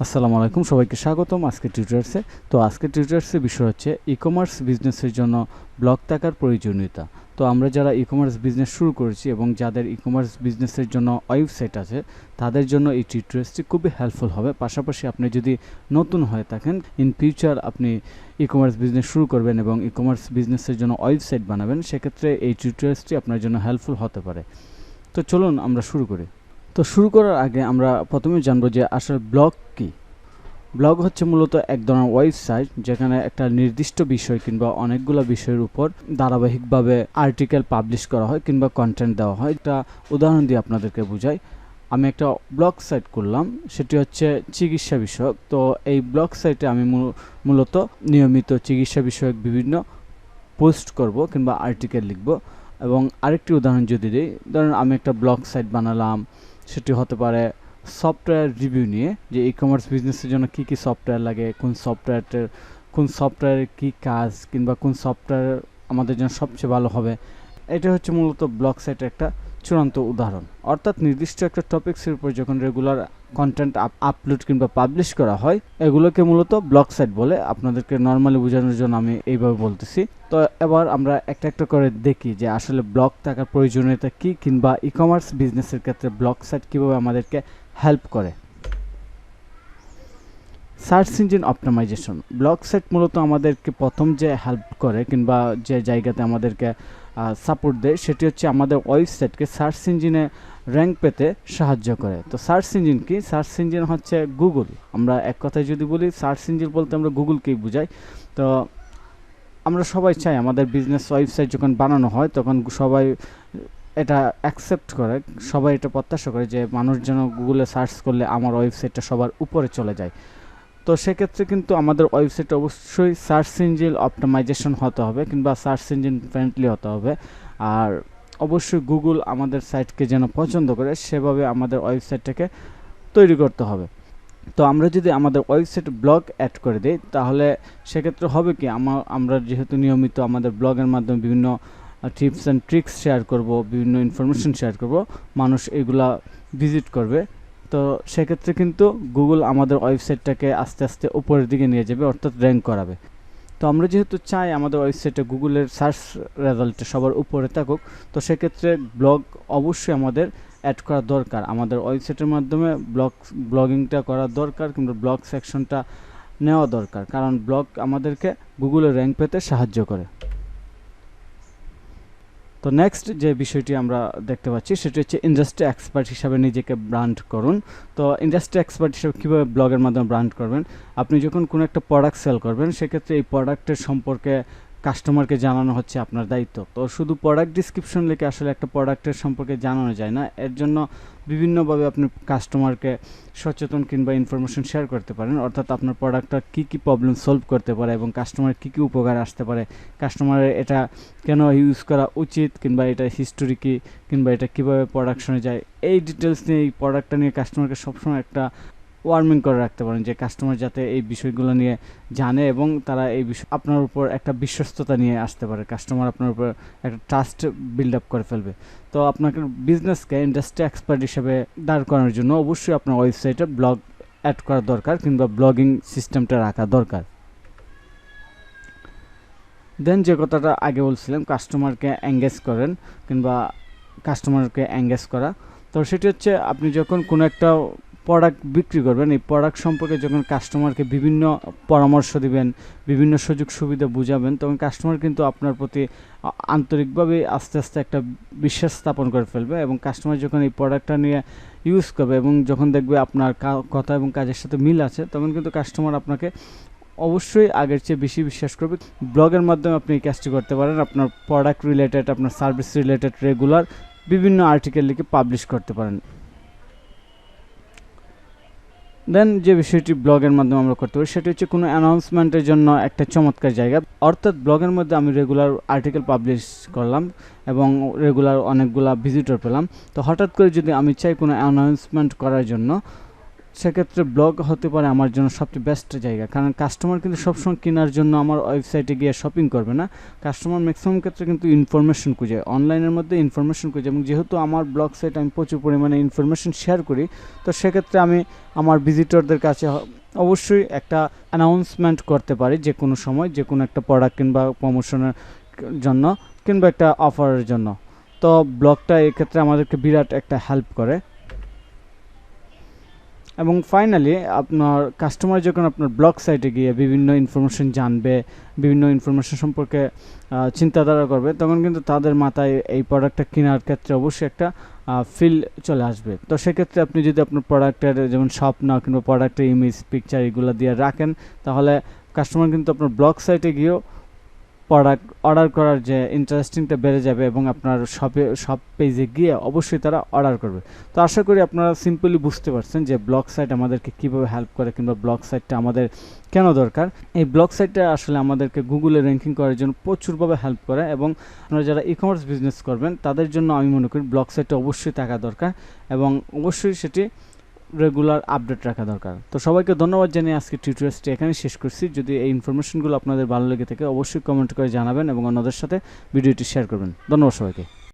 আসসালামু আলাইকুম, সবাইকে স্বাগতম আজকে টিউটোরিয়ালসে। তো আজকে টিউটোরিয়ালসের বিষয় হচ্ছে ই-কমার্স বিজনেসের জন্য ব্লগ থাকার প্রয়োজনীয়তা। তো আমরা যারা ই-কমার্স বিজনেস শুরু করেছি এবং যাদের ই-কমার্স বিজনেসের জন্য ওয়েবসাইট আছে তাদের জন্য এই টিউটোরিয়ালসটি খুবই হেল্পফুল হবে। পাশাপাশি আপনি যদি নতুন হয়ে থাকেন, ইন ফিউচার আপনি ই-কমার্স বিজনেস শুরু করবেন এবং ই-কমার্স বিজনেসের জন্য ওয়েবসাইট বানাবেন, সেক্ষেত্রে এই টিউটোরিয়ালসটি আপনার জন্য হেল্পফুল হতে পারে। তো চলুন আমরা শুরু করি। তো শুরু করার আগে আমরা প্রথমে জানবো যে আসলে ব্লগ কী। ব্লগ হচ্ছে মূলত এক ধরনের ওয়েবসাইট যেখানে একটা নির্দিষ্ট বিষয় কিংবা অনেকগুলো বিষয়ের উপর ধারাবাহিকভাবে আর্টিকেল পাবলিশ করা হয় কিংবা কন্টেন্ট দেওয়া হয়। একটা উদাহরণ দিয়ে আপনাদেরকে বুঝাই। আমি একটা ব্লগ সাইট করলাম, সেটি হচ্ছে চিকিৎসা বিষয়ক। তো এই ব্লগ সাইটে আমি মূলত নিয়মিত চিকিৎসা বিষয়ক বিভিন্ন পোস্ট করব কিংবা আর্টিকেল লিখব। এবং আরেকটি উদাহরণ যদি দিই, ধরুন আমি একটা ব্লগ সাইট বানালাম, সেটি হতে পারে সফটওয়্যার রিভিউ নিয়ে, যে ই কমার্স বিজনেসের জন্য কী কী সফটওয়্যার লাগে, কোন সফটওয়্যারের কী কাজ কিংবা কোন সফটওয়্যার আমাদের জন্য সবচেয়ে ভালো হবে। এটা হচ্ছে মূলত ব্লগ সাইটের একটা চূড়ান্ত উদাহরণ। অর্থাৎ নির্দিষ্ট একটা টপিক্সের উপর যখন রেগুলার কন্টেন্ট আপলোড কিংবা পাবলিশ করা হয়, এগুলোকে মূলত ব্লগ সাইট বলে। আপনাদেরকে নর্মালি বোঝানোর জন্য আমি এইভাবে বলতেছি। তো এবার আমরা একটা একটা করে দেখি যে আসলে ব্লগ থাকার প্রয়োজনীয়তা কী কিংবা ই কমার্স বিজনেসের ক্ষেত্রে ব্লগ সাইট কীভাবে আমাদেরকে হেল্প করে। Search engine optimisation. Blog site মূলত আমাদেরকে প্রথম যে হেল্প করে কিংবা যে জায়গাতে আমাদেরকে সাপোর্ট দেয়, সেটি হচ্ছে আমাদের ওয়েবসাইটকে সার্চ ইঞ্জিনে র্যাঙ্ক পেতে সাহায্য করে। তো সার্চ ইঞ্জিন কি? সার্চ ইঞ্জিন হচ্ছে গুগল। আমরা এক কথায় যদি বলি, সার্চ ইঞ্জিন বলতে আমরা গুগলকেই বুঝাই। তো আমরা সবাই চাই আমাদের বিজনেস ওয়েবসাইট যখন বানানো হয় তখন সবাই এটা অ্যাকসেপ্ট করে, সবাই এটা প্রত্যাশা করে যে মানুষ যেন গুগলে সার্চ করলে আমার ওয়েবসাইটটা সবার উপরে চলে যায়। তো সেক্ষেত্রে কিন্তু আমাদের ওয়েবসাইট অবশ্যই সার্চ ইঞ্জিন অপটিমাইজেশন হতে হবে কিংবা সার্চ ইঞ্জিন ফ্রেন্ডলি হতে হবে। আর অবশ্যই গুগল আমাদের সাইটকে যেন পছন্দ করে সেভাবে আমাদের ওয়েবসাইটটাকে তৈরি করতে হবে। তো আমরা যদি আমাদের ওয়েবসাইটে ব্লগ অ্যাড করে দিই, তাহলে সেক্ষেত্রে হবে কি, আমরা যেহেতু নিয়মিত আমাদের ব্লগের মাধ্যমে বিভিন্ন টিপস অ্যান্ড ট্রিক্স শেয়ার করব, বিভিন্ন ইনফরমেশন শেয়ার করব, মানুষ এগুলা ভিজিট করবে। তো সেক্ষেত্রে কিন্তু গুগল আমাদের ওয়েবসাইটটাকে আস্তে আস্তে উপরের দিকে নিয়ে যাবে, অর্থাৎ র্যাঙ্ক করাবে। তো আমরা যেহেতু চাই আমাদের ওয়েবসাইটে গুগলের সার্চ রেজাল্টে সবার উপরে থাকুক, তো সেক্ষেত্রে ব্লগ অবশ্যই আমাদের অ্যাড করা দরকার। আমাদের ওয়েবসাইটের মাধ্যমে ব্লগিংটা করা দরকার কিংবা ব্লগ সেকশনটা নেওয়া দরকার, কারণ ব্লগ আমাদেরকে গুগলের র্যাঙ্ক পেতে সাহায্য করে। তো নেক্সট যে বিষয়টি আমরা দেখতে পাচ্ছি সেটি হচ্ছে ইন্ডাস্ট্রি এক্সপার্ট হিসাবে নিজেকে ব্র্যান্ড করুন। তো ইন্ডাস্ট্রি এক্সপার্ট হিসাবে কীভাবে ব্লগের মাধ্যমে ব্র্যান্ড করবেন? আপনি যখন কোনো একটা প্রোডাক্ট সেল করবেন, সেক্ষেত্রে এই প্রোডাক্টের সম্পর্কে কাস্টমারকে জানানো হচ্ছে আপনার দায়িত্ব। তো শুধু প্রোডাক্ট ডিসক্রিপশন লিখে আসলে একটা প্রোডাক্টের সম্পর্কে জানানো যায় না। এর জন্য বিভিন্নভাবে আপনি কাস্টমারকে সচেতন কিংবা ইনফরমেশন শেয়ার করতে পারেন। অর্থাৎ আপনার প্রোডাক্টটা কী কী প্রবলেম সলভ করতে পারে এবং কাস্টমারের কী কী উপকার আসতে পারে, কাস্টমারের এটা কেন ইউজ করা উচিত কিংবা এটা হিস্টোরি কী কিংবা এটা কীভাবে প্রোডাকশনে যায়, এই ডিটেলস নিয়ে এই প্রোডাক্টটা নিয়ে কাস্টমারকে সবসময় একটা ওয়ার্মিং করে রাখতে পারেন, যে কাস্টমার যাতে এই বিষয়গুলো নিয়ে জানে এবং তারা এই বিষয় আপনার উপর একটা বিশ্বস্ততা নিয়ে আসতে পারে। কাস্টমার আপনার উপর একটা ট্রাস্ট বিল্ড আপ করে ফেলবে। তো আপনাকে বিজনেসকে ইন্ডাস্ট্রি এক্সপার্ট হিসেবে দাঁড় করানোর জন্য অবশ্যই আপনার ওয়েবসাইটে ব্লগ অ্যাড করা দরকার কিংবা ব্লগিং সিস্টেমটা রাখা দরকার। দেন যে কথাটা আগে বলছিলাম, কাস্টমারকে এঙ্গেজ করেন কিংবা কাস্টমারকে এঙ্গেজ করা। তো সেটি হচ্ছে আপনি যখন কোনো একটা প্রোডাক্ট বিক্রি করবেন, এই প্রোডাক্ট সম্পর্কে যখন কাস্টমারকে বিভিন্ন পরামর্শ দিবেন, বিভিন্ন সুযোগ সুবিধা বুঝাবেন, তখন কাস্টমার কিন্তু আপনার প্রতি আন্তরিকভাবে আস্তে আস্তে একটা বিশ্বাস স্থাপন করে ফেলবে এবং কাস্টমার যখন এই প্রোডাক্টটা নিয়ে ইউজ করবে এবং যখন দেখবে আপনার কথা এবং কাজের সাথে মিল আছে, তখন কিন্তু কাস্টমার আপনাকে অবশ্যই আগের চেয়ে বেশি বিশ্বাস করবে। ব্লগের মাধ্যমে আপনি এই কাজটি করতে পারেন। আপনার প্রোডাক্ট রিলেটেড, আপনার সার্ভিস রিলেটেড রেগুলার বিভিন্ন আর্টিকেল লিখে পাবলিশ করতে পারেন। দেন যে বিষয়টি ব্লগের মাধ্যমে আমরা করতে পারি সেটি হচ্ছে কোনো অ্যানাউন্সমেন্টের জন্য একটা চমৎকার জায়গা। অর্থাৎ ব্লগের মধ্যে আমি রেগুলার আর্টিকেল পাবলিশ করলাম এবং রেগুলার অনেকগুলা ভিজিটর পেলাম। তো হঠাৎ করে যদি আমি চাই কোনো অ্যানাউন্সমেন্ট করার জন্য, সেক্ষেত্রে ব্লগ হতে পারে আমার জন্য সবচেয়ে বেস্ট জায়গা, কারণ কাস্টমার কিন্তু সবসময় কেনার জন্য আমার ওয়েবসাইটে গিয়ে শপিং করবে না। কাস্টমার ম্যাক্সিমাম ক্ষেত্রে কিন্তু ইনফরমেশন খুঁজে, অনলাইনের মধ্যে ইনফরমেশন খুঁজে, এবং যেহেতু আমার ব্লগ সাইট আমি প্রচুর পরিমাণে ইনফরমেশন শেয়ার করি, তো সেক্ষেত্রে আমি আমার ভিজিটরদের কাছে অবশ্যই একটা অ্যানাউন্সমেন্ট করতে পারি যে কোনো সময়, যে কোনো একটা প্রোডাক্ট কিংবা প্রমোশনের জন্য কিংবা একটা অফারের জন্য। তো ব্লগটা এক্ষেত্রে আমাদেরকে বিরাট একটা হেল্প করে। এবং ফাইনালি আপনার কাস্টমার যখন আপনার ব্লগ সাইটে গিয়ে বিভিন্ন ইনফরমেশন জানবে, বিভিন্ন ইনফরমেশন সম্পর্কে চিন্তাধারা করবে, তখন কিন্তু তাদের মাথায় এই প্রোডাক্টটা কেনার ক্ষেত্রে অবশ্যই একটা ফিল চলে আসবে। তো সেক্ষেত্রে আপনি যদি আপনার প্রোডাক্টের যেমন শপ না কিংবা প্রোডাক্টের ইমেজ পিকচার এগুলো দিয়ে রাখেন, তাহলে কাস্টমার কিন্তু আপনার ব্লগ সাইটে গিয়েও প্রোডাক্ট অর্ডার করার যে ইন্টারেস্টিংটা বেড়ে যাবে, এবং আপনার শপ পেজে গিয়ে অবশ্যই তারা অর্ডার করবে। তো আশা করি আপনারা সিম্পলি বুঝতে পারছেন যে ব্লগ সাইট আমাদেরকে কীভাবে হেল্প করে কিংবা ব্লগ সাইটটা আমাদের কেন দরকার। এই ব্লগ সাইটটা আসলে আমাদেরকে গুগলে র্যাঙ্কিং করার জন্য প্রচুরভাবে হেল্প করে, এবং আপনারা যারা ই কমার্স বিজনেস করবেন তাদের জন্য আমি মনে করি ব্লগ সাইটটা অবশ্যই থাকা দরকার, এবং অবশ্যই সেটি রেগুলার আপডেট রাখা দরকার। তো সবাইকে ধন্যবাদ জানিয়ে আজকে টিউটোরিয়ালটি এখানে শেষ করছি। যদি এই ইনফরমেশনগুলো আপনাদের ভালো লেগে থাকে অবশ্যই কমেন্ট করে জানাবেন এবং অন্যদের সাথে ভিডিওটি শেয়ার করবেন। ধন্যবাদ সবাইকে।